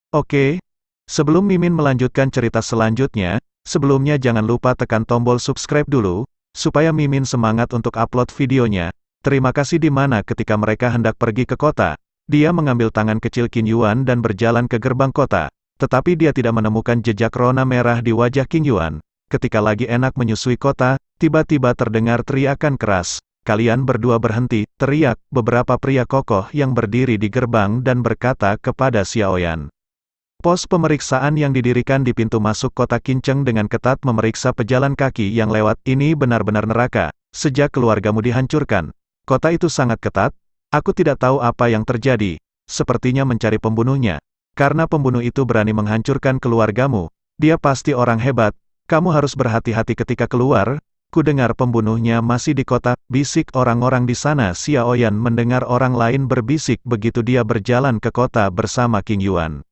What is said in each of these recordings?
Oke, sebelum Mimin melanjutkan cerita selanjutnya, sebelumnya jangan lupa tekan tombol subscribe dulu, supaya Mimin semangat untuk upload videonya. Terima kasih. Di mana ketika mereka hendak pergi ke kota, dia mengambil tangan kecil Qin Yuan dan berjalan ke gerbang kota. Tetapi dia tidak menemukan jejak rona merah di wajah Qin Yuan. Ketika lagi enak menyusui kota, tiba-tiba terdengar teriakan keras. Kalian berdua berhenti, teriak beberapa pria kokoh yang berdiri di gerbang dan berkata kepada Xiaoyan. Pos pemeriksaan yang didirikan di pintu masuk kota Qincheng dengan ketat memeriksa pejalan kaki yang lewat. Ini benar-benar neraka. Sejak keluargamu dihancurkan, kota itu sangat ketat. Aku tidak tahu apa yang terjadi. Sepertinya mencari pembunuhnya. Karena pembunuh itu berani menghancurkan keluargamu. Dia pasti orang hebat. Kamu harus berhati-hati ketika keluar. Kudengar pembunuhnya masih di kota, bisik orang-orang di sana. Xiaoyan mendengar orang lain berbisik begitu dia berjalan ke kota bersama Qin Yuan.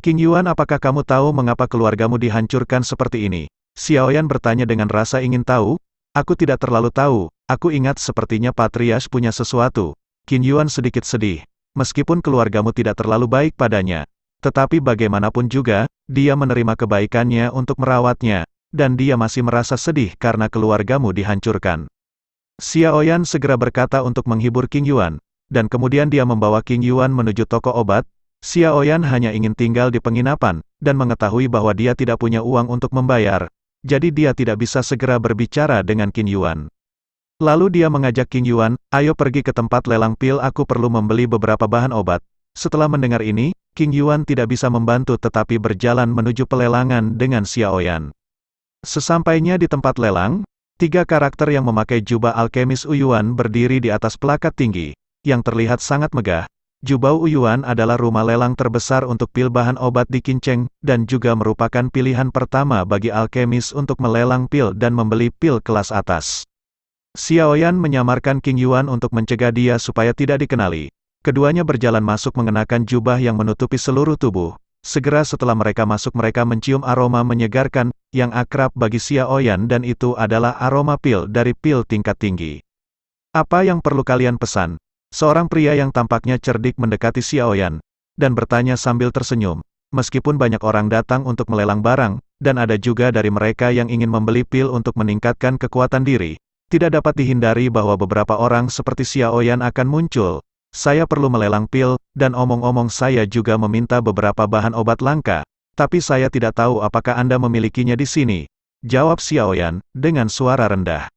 Qin Yuan, apakah kamu tahu mengapa keluargamu dihancurkan seperti ini? Xiaoyan bertanya dengan rasa ingin tahu. Aku tidak terlalu tahu. Aku ingat sepertinya Patriarch punya sesuatu. Qin Yuan sedikit sedih. Meskipun keluargamu tidak terlalu baik padanya, tetapi bagaimanapun juga, dia menerima kebaikannya untuk merawatnya, dan dia masih merasa sedih karena keluargamu dihancurkan. Xiaoyan segera berkata untuk menghibur Qin Yuan, dan kemudian dia membawa Qin Yuan menuju toko obat. Xiaoyan hanya ingin tinggal di penginapan, dan mengetahui bahwa dia tidak punya uang untuk membayar, jadi dia tidak bisa segera berbicara dengan Qin Yuan. Lalu dia mengajak Qin Yuan, ayo pergi ke tempat lelang pil, aku perlu membeli beberapa bahan obat. Setelah mendengar ini, Qin Yuan tidak bisa membantu tetapi berjalan menuju pelelangan dengan Xiaoyan. Sesampainya di tempat lelang, 3 karakter yang memakai jubah alkemis Uyuan berdiri di atas plakat tinggi, yang terlihat sangat megah. Jubah Uyuan adalah rumah lelang terbesar untuk pil bahan obat di Qincheng, dan juga merupakan pilihan pertama bagi alkemis untuk melelang pil dan membeli pil kelas atas. Xiaoyan menyamarkan Qin Yuan untuk mencegah dia supaya tidak dikenali. Keduanya berjalan masuk mengenakan jubah yang menutupi seluruh tubuh. Segera setelah mereka masuk mereka mencium aroma menyegarkan, yang akrab bagi Xiaoyan dan itu adalah aroma pil dari pil tingkat tinggi. Apa yang perlu kalian pesan? Seorang pria yang tampaknya cerdik mendekati Xiaoyan, dan bertanya sambil tersenyum. Meskipun banyak orang datang untuk melelang barang, dan ada juga dari mereka yang ingin membeli pil untuk meningkatkan kekuatan diri, tidak dapat dihindari bahwa beberapa orang seperti Xiaoyan akan muncul. Saya perlu melelang pil, dan omong-omong saya juga meminta beberapa bahan obat langka, tapi saya tidak tahu apakah Anda memilikinya di sini. Jawab Xiaoyan, dengan suara rendah.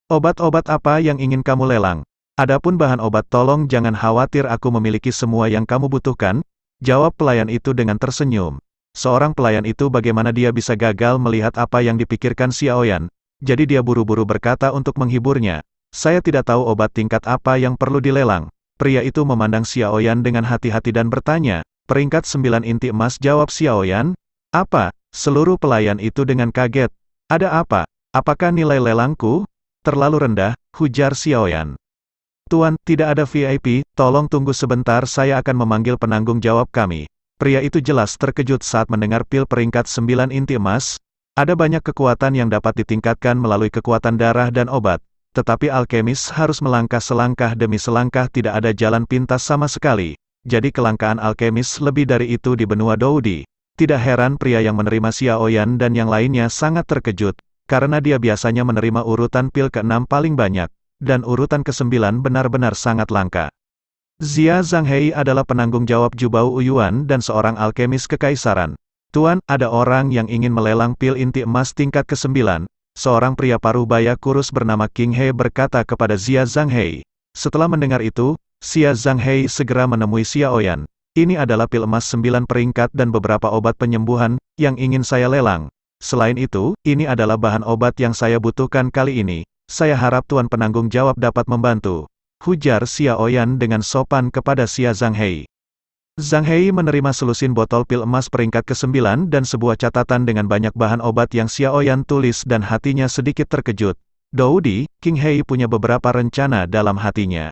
Obat-obat apa yang ingin kamu lelang? Adapun bahan obat tolong jangan khawatir, aku memiliki semua yang kamu butuhkan, jawab pelayan itu dengan tersenyum. Seorang pelayan itu bagaimana dia bisa gagal melihat apa yang dipikirkan Xiaoyan, jadi dia buru-buru berkata untuk menghiburnya, saya tidak tahu obat tingkat apa yang perlu dilelang. Pria itu memandang Xiaoyan dengan hati-hati dan bertanya, peringkat 9 inti emas, jawab Xiaoyan. Apa? Seluruh pelayan itu dengan kaget. Ada apa? Apakah nilai lelangku terlalu rendah? Hujar Xiaoyan. Tuan, tidak ada VIP, tolong tunggu sebentar, saya akan memanggil penanggung jawab kami. Pria itu jelas terkejut saat mendengar pil peringkat 9 inti emas. Ada banyak kekuatan yang dapat ditingkatkan melalui kekuatan darah dan obat. Tetapi alkemis harus melangkah selangkah demi selangkah, tidak ada jalan pintas sama sekali. Jadi kelangkaan alkemis lebih dari itu di benua Doudi. Tidak heran pria yang menerima Xiaoyan dan yang lainnya sangat terkejut, karena dia biasanya menerima urutan pil ke-6 paling banyak, dan urutan ke-9 benar-benar sangat langka. Xia Zhanghei adalah penanggung jawab Jubao Uyuan dan seorang alkemis kekaisaran. Tuan, ada orang yang ingin melelang pil inti emas tingkat ke-9. Seorang pria parubaya kurus bernama King He berkata kepada Xia Zhanghei. Setelah mendengar itu, Xia Zhanghei segera menemui Xiaoyan. Ini adalah pil emas 9 peringkat dan beberapa obat penyembuhan yang ingin saya lelang. Selain itu, ini adalah bahan obat yang saya butuhkan kali ini. Saya harap Tuan penanggung jawab dapat membantu. Hujar Xiaoyan dengan sopan kepada Xia Zhanghei. Zhanghei menerima selusin botol pil emas peringkat ke-9 dan sebuah catatan dengan banyak bahan obat yang Xiaoyan tulis dan hatinya sedikit terkejut. Doudi, King He punya beberapa rencana dalam hatinya.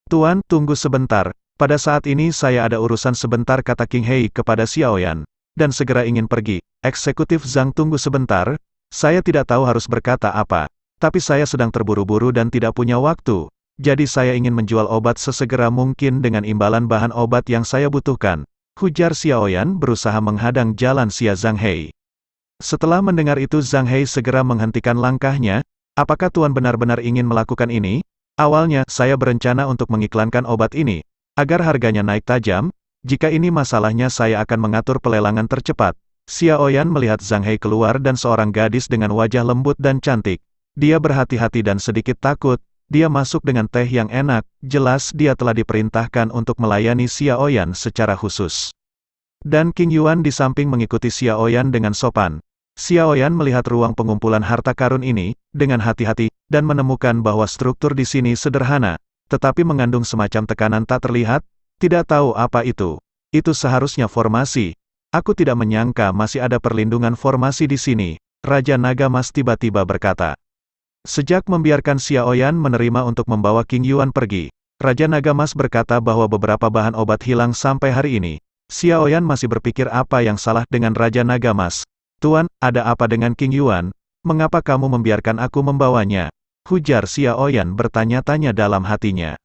Tuan, tunggu sebentar. Pada saat ini saya ada urusan sebentar, kata King He kepada Xiaoyan. Dan segera ingin pergi. Eksekutif Zhang, tunggu sebentar. Saya tidak tahu harus berkata apa. Tapi saya sedang terburu-buru dan tidak punya waktu. Jadi saya ingin menjual obat sesegera mungkin dengan imbalan bahan obat yang saya butuhkan. Hujar Xiaoyan berusaha menghadang jalan Xia Zhanghai. Setelah mendengar itu Zhang Hei segera menghentikan langkahnya. Apakah Tuan benar-benar ingin melakukan ini? Awalnya, saya berencana untuk mengiklankan obat ini, agar harganya naik tajam. Jika ini masalahnya saya akan mengatur pelelangan tercepat. Xiaoyan melihat Zhang Hei keluar dan seorang gadis dengan wajah lembut dan cantik. Dia berhati-hati dan sedikit takut. Dia masuk dengan teh yang enak, jelas dia telah diperintahkan untuk melayani Xiaoyan secara khusus. Dan King Yuan di samping mengikuti Xiaoyan dengan sopan. Xiaoyan melihat ruang pengumpulan harta karun ini, dengan hati-hati, dan menemukan bahwa struktur di sini sederhana, tetapi mengandung semacam tekanan tak terlihat. Tidak tahu apa itu. Itu seharusnya formasi. Aku tidak menyangka masih ada perlindungan formasi di sini, Raja Naga Mas tiba-tiba berkata. Sejak membiarkan Xiaoyan menerima untuk membawa King Yuan pergi, Raja Naga Mas berkata bahwa beberapa bahan obat hilang sampai hari ini. Xiaoyan masih berpikir apa yang salah dengan Raja Naga Mas. Tuan, ada apa dengan King Yuan? Mengapa kamu membiarkan aku membawanya? Hujar Xiaoyan bertanya-tanya dalam hatinya.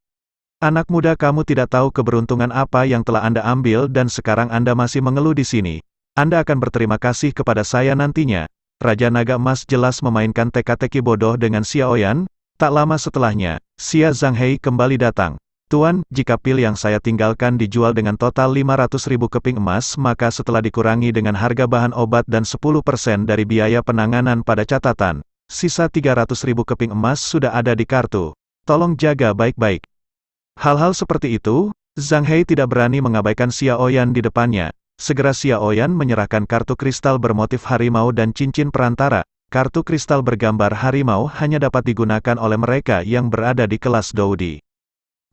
Anak muda, kamu tidak tahu keberuntungan apa yang telah Anda ambil dan sekarang Anda masih mengeluh di sini. Anda akan berterima kasih kepada saya nantinya. Raja Naga Emas jelas memainkan teka-teki bodoh dengan Xiaoyan. Tak lama setelahnya, Xia Zhanghai kembali datang. Tuan, jika pil yang saya tinggalkan dijual dengan total 500.000 keping emas, maka setelah dikurangi dengan harga bahan obat dan 10% dari biaya penanganan pada catatan, sisa 300.000 keping emas sudah ada di kartu. Tolong jaga baik-baik. Hal-hal seperti itu, Zhang Hei tidak berani mengabaikan Xiaoyan di depannya. Segera Xiaoyan menyerahkan kartu kristal bermotif harimau dan cincin perantara. Kartu kristal bergambar harimau hanya dapat digunakan oleh mereka yang berada di kelas Doudi.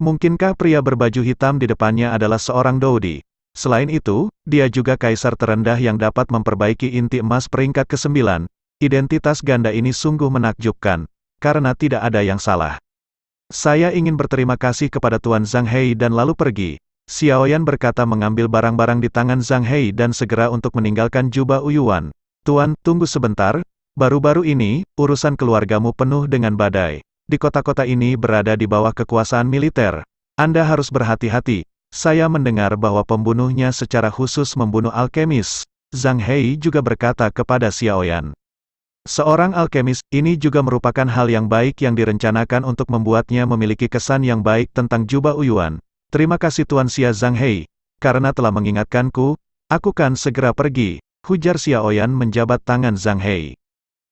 Mungkinkah pria berbaju hitam di depannya adalah seorang Doudi? Selain itu, dia juga kaisar terendah yang dapat memperbaiki inti emas peringkat ke-9. Identitas ganda ini sungguh menakjubkan, karena tidak ada yang salah. Saya ingin berterima kasih kepada Tuan Zhang Hei dan lalu pergi. Xiaoyan berkata mengambil barang-barang di tangan Zhang Hei dan segera untuk meninggalkan jubah Uyuan. Tuan, tunggu sebentar. Baru-baru ini, urusan keluargamu penuh dengan badai. Di kota-kota ini berada di bawah kekuasaan militer. Anda harus berhati-hati. Saya mendengar bahwa pembunuhnya secara khusus membunuh alkemis. Zhang Hei juga berkata kepada Xiaoyan. Seorang alkemis, ini juga merupakan hal yang baik yang direncanakan untuk membuatnya memiliki kesan yang baik tentang jubah Uyuan. Terima kasih Tuan Xia Zhang Hei, karena telah mengingatkanku. Aku kan segera pergi, hujar Xiaoyan menjabat tangan Zhang Hei.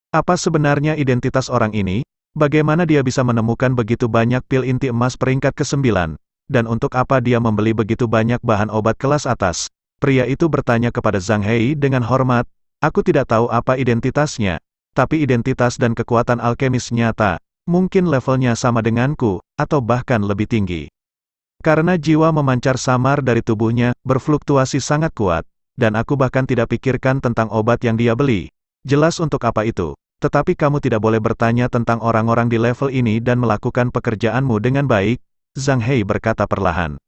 Apa sebenarnya identitas orang ini? Bagaimana dia bisa menemukan begitu banyak pil inti emas peringkat ke-9? Dan untuk apa dia membeli begitu banyak bahan obat kelas atas? Pria itu bertanya kepada Zhang Hei dengan hormat. Aku tidak tahu apa identitasnya, tapi identitas dan kekuatan alkemis nyata. Mungkin levelnya sama denganku, atau bahkan lebih tinggi. Karena jiwa memancar samar dari tubuhnya, berfluktuasi sangat kuat, dan aku bahkan tidak pikirkan tentang obat yang dia beli. Jelas untuk apa itu. Tetapi kamu tidak boleh bertanya tentang orang-orang di level ini dan melakukan pekerjaanmu dengan baik, Zhang Hei berkata perlahan.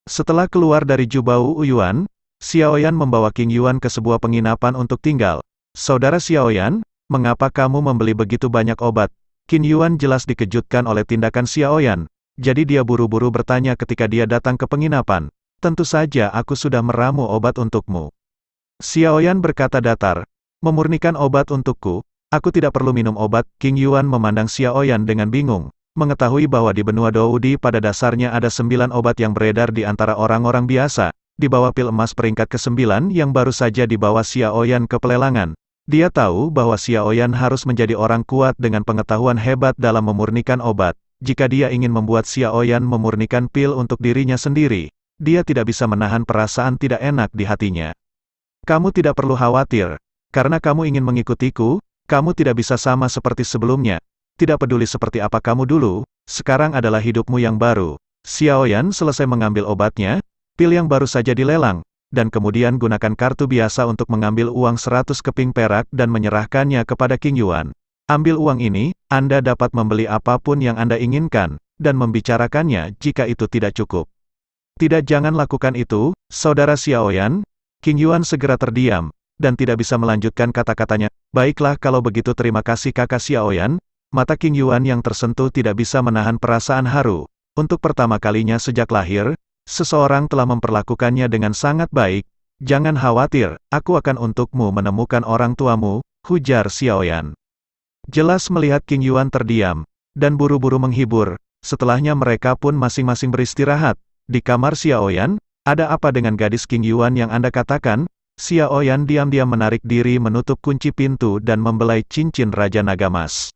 Setelah keluar dari Jubao Uyuan, Xiaoyan membawa King Yuan ke sebuah penginapan untuk tinggal. Saudara Xiaoyan, mengapa kamu membeli begitu banyak obat? King Yuan jelas dikejutkan oleh tindakan Xiaoyan. Jadi dia buru-buru bertanya ketika dia datang ke penginapan. Tentu saja aku sudah meramu obat untukmu. Xiaoyan berkata datar. Memurnikan obat untukku? Aku tidak perlu minum obat. King Yuan memandang Xiaoyan dengan bingung. Mengetahui bahwa di benua Doudi pada dasarnya ada 9 obat yang beredar di antara orang-orang biasa. Di bawah pil emas peringkat ke-9 yang baru saja dibawa Xiaoyan ke pelelangan. Dia tahu bahwa Xiaoyan harus menjadi orang kuat dengan pengetahuan hebat dalam memurnikan obat. Jika dia ingin membuat Xiaoyan memurnikan pil untuk dirinya sendiri, dia tidak bisa menahan perasaan tidak enak di hatinya. Kamu tidak perlu khawatir. Karena kamu ingin mengikutiku, kamu tidak bisa sama seperti sebelumnya. Tidak peduli seperti apa kamu dulu, sekarang adalah hidupmu yang baru. Xiaoyan selesai mengambil obatnya, pil yang baru saja dilelang, dan kemudian gunakan kartu biasa untuk mengambil uang 100 keping perak dan menyerahkannya kepada King Yuan. Ambil uang ini, Anda dapat membeli apapun yang Anda inginkan, dan membicarakannya jika itu tidak cukup. Tidak, jangan lakukan itu, saudara Xiaoyan. King Yuan segera terdiam, dan tidak bisa melanjutkan kata-katanya. Baiklah kalau begitu, terima kasih kakak Xiaoyan. Mata King Yuan yang tersentuh tidak bisa menahan perasaan haru. Untuk pertama kalinya sejak lahir, Seseorang telah memperlakukannya dengan sangat baik. Jangan khawatir, aku akan untukmu menemukan orang tuamu, hujar Xiaoyan. Jelas melihat Qing Yuan terdiam, dan buru-buru menghibur. Setelahnya mereka pun masing-masing beristirahat. Di kamar Xiaoyan, ada apa dengan gadis Qing Yuan yang Anda katakan? Xiaoyan diam-diam menarik diri menutup kunci pintu dan membelai cincin Raja Naga Emas.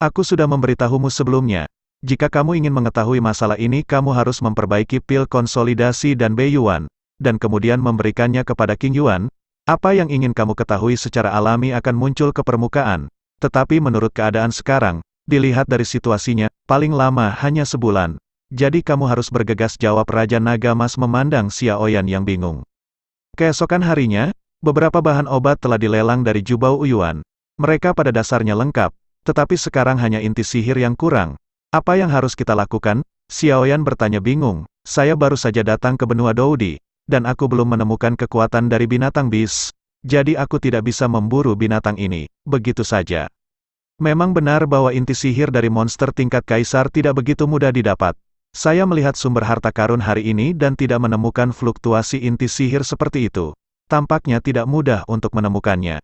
Aku sudah memberitahumu sebelumnya. Jika kamu ingin mengetahui masalah ini kamu harus memperbaiki pil konsolidasi dan Beiyuan, dan kemudian memberikannya kepada Qing Yuan. Apa yang ingin kamu ketahui secara alami akan muncul ke permukaan. Tetapi menurut keadaan sekarang, dilihat dari situasinya, paling lama hanya sebulan. Jadi kamu harus bergegas, jawab Raja Naga Emas memandang Xiaoyan yang bingung. Keesokan harinya, beberapa bahan obat telah dilelang dari Jubao Yuan. Mereka pada dasarnya lengkap, tetapi sekarang hanya inti sihir yang kurang. Apa yang harus kita lakukan? Xiaoyan bertanya bingung. Saya baru saja datang ke benua Doudi, dan aku belum menemukan kekuatan dari binatang bis. Jadi aku tidak bisa memburu binatang ini, begitu saja. Memang benar bahwa inti sihir dari monster tingkat kaisar tidak begitu mudah didapat. Saya melihat sumber harta karun hari ini dan tidak menemukan fluktuasi inti sihir seperti itu. Tampaknya tidak mudah untuk menemukannya.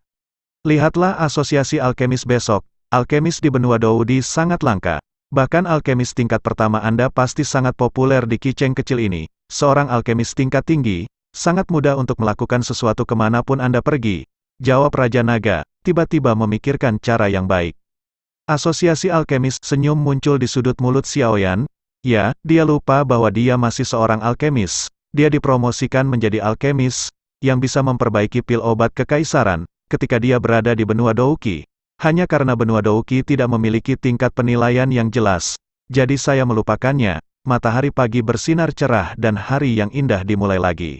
Lihatlah asosiasi alkemis besok. Alkemis di benua Doudi sangat langka. Bahkan alkemis tingkat pertama Anda pasti sangat populer di Qiceng kecil ini. Seorang alkemis tingkat tinggi, sangat mudah untuk melakukan sesuatu kemanapun Anda pergi. Jawab Raja Naga, tiba-tiba memikirkan cara yang baik. Asosiasi alkemis, senyum muncul di sudut mulut Xiaoyan. Ya, dia lupa bahwa dia masih seorang alkemis. Dia dipromosikan menjadi alkemis, yang bisa memperbaiki pil obat kekaisaran, ketika dia berada di benua Douqi. Hanya karena benua Douqi tidak memiliki tingkat penilaian yang jelas. Jadi saya melupakannya. Matahari pagi bersinar cerah dan hari yang indah dimulai lagi.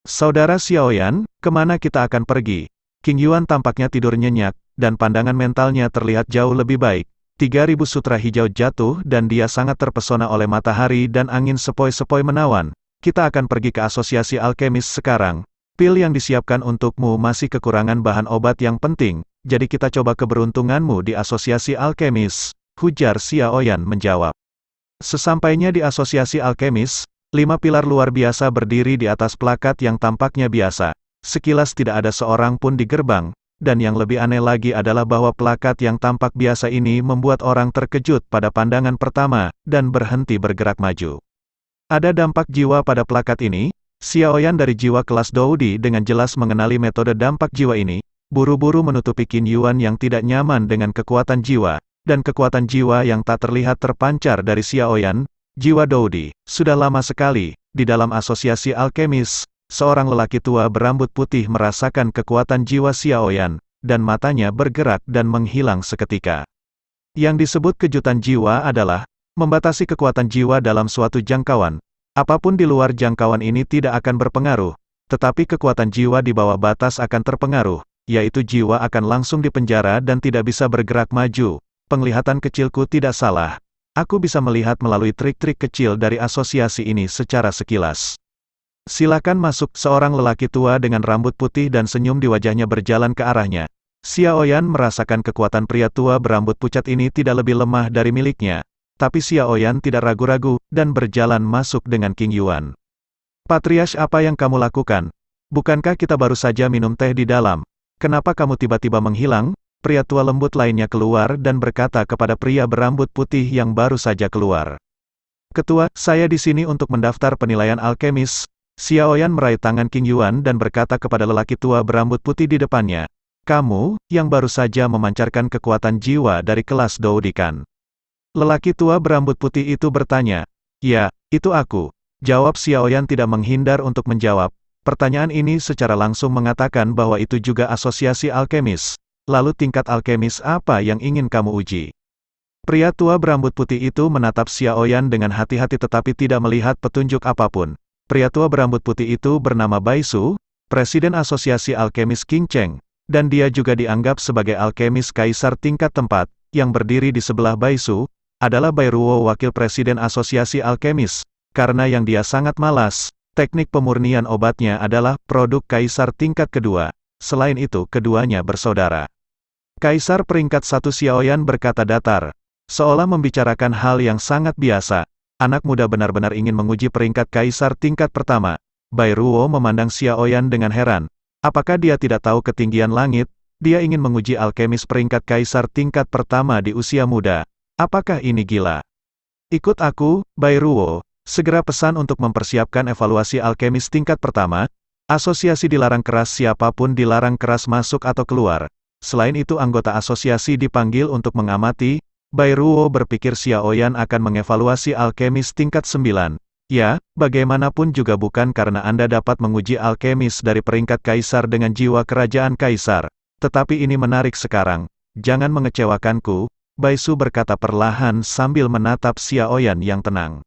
Saudara Xiaoyan, kemana kita akan pergi? Qing Yuan tampaknya tidur nyenyak, dan pandangan mentalnya terlihat jauh lebih baik. 3000 sutra hijau jatuh dan dia sangat terpesona oleh matahari dan angin sepoi-sepoi menawan. Kita akan pergi ke asosiasi alkemis sekarang. Pil yang disiapkan untukmu masih kekurangan bahan obat yang penting. Jadi kita coba keberuntunganmu di asosiasi alkemis, hujar Xiaoyan menjawab. Sesampainya di asosiasi alkemis, 5 pilar luar biasa berdiri di atas plakat yang tampaknya biasa. Sekilas tidak ada seorang pun di gerbang, dan yang lebih aneh lagi adalah bahwa plakat yang tampak biasa ini membuat orang terkejut pada pandangan pertama, dan berhenti bergerak maju. Ada dampak jiwa pada plakat ini. Xiaoyan dari jiwa kelas Doudi dengan jelas mengenali metode dampak jiwa ini. Buru-buru menutupi Qing Yuan yang tidak nyaman dengan kekuatan jiwa, dan kekuatan jiwa yang tak terlihat terpancar dari Xiaoyan. Jiwa Doudi, sudah lama sekali, di dalam asosiasi alkemis, seorang lelaki tua berambut putih merasakan kekuatan jiwa Xiaoyan, dan matanya bergerak dan menghilang seketika. Yang disebut kejutan jiwa adalah, membatasi kekuatan jiwa dalam suatu jangkauan. Apapun di luar jangkauan ini tidak akan berpengaruh, tetapi kekuatan jiwa di bawah batas akan terpengaruh. Yaitu jiwa akan langsung dipenjara dan tidak bisa bergerak maju. Penglihatan kecilku tidak salah. Aku bisa melihat melalui trik-trik kecil dari asosiasi ini secara sekilas. Silakan masuk, seorang lelaki tua dengan rambut putih dan senyum di wajahnya berjalan ke arahnya. Xiaoyan merasakan kekuatan pria tua berambut pucat ini tidak lebih lemah dari miliknya. Tapi Xiaoyan tidak ragu-ragu, dan berjalan masuk dengan Qing Yuan. Patriarch, apa yang kamu lakukan? Bukankah kita baru saja minum teh di dalam? Kenapa kamu tiba-tiba menghilang? Pria tua lembut lainnya keluar dan berkata kepada pria berambut putih yang baru saja keluar. Ketua, saya di sini untuk mendaftar penilaian alkemis. Xiaoyan meraih tangan Qing Yuan dan berkata kepada lelaki tua berambut putih di depannya. Kamu, yang baru saja memancarkan kekuatan jiwa dari kelas Doudi kan? Lelaki tua berambut putih itu bertanya. Ya, itu aku. Jawab Xiaoyan tidak menghindar untuk menjawab. Pertanyaan ini secara langsung mengatakan bahwa itu juga asosiasi alkemis. Lalu tingkat alkemis apa yang ingin kamu uji? Pria tua berambut putih itu menatap Xiaoyan dengan hati-hati tetapi tidak melihat petunjuk apapun. Pria tua berambut putih itu bernama Bai Su, Presiden Asosiasi Alkemis Qingcheng, dan dia juga dianggap sebagai alkemis kaisar tingkat tempat. Yang berdiri di sebelah Bai Su adalah Bai Ruo, Wakil Presiden Asosiasi Alkemis. Karena yang dia sangat malas, teknik pemurnian obatnya adalah produk kaisar tingkat kedua. Selain itu, keduanya bersaudara. Kaisar peringkat 1 Xiaoyan berkata datar, seolah membicarakan hal yang sangat biasa. Anak muda benar-benar ingin menguji peringkat kaisar tingkat pertama. Bai Ruo memandang Xiaoyan dengan heran. Apakah dia tidak tahu ketinggian langit? Dia ingin menguji alkemis peringkat kaisar tingkat pertama di usia muda. Apakah ini gila? Ikut aku, Bai Ruo. Segera pesan untuk mempersiapkan evaluasi alkemis tingkat pertama. Asosiasi dilarang keras, siapapun dilarang keras masuk atau keluar. Selain itu anggota asosiasi dipanggil untuk mengamati. Bai Ruo berpikir Xiaoyan akan mengevaluasi alkemis tingkat 9. Ya, bagaimanapun juga bukan karena Anda dapat menguji alkemis dari peringkat kaisar dengan jiwa kerajaan kaisar. Tetapi ini menarik sekarang. Jangan mengecewakanku, Bai Su berkata perlahan sambil menatap Xiaoyan yang tenang.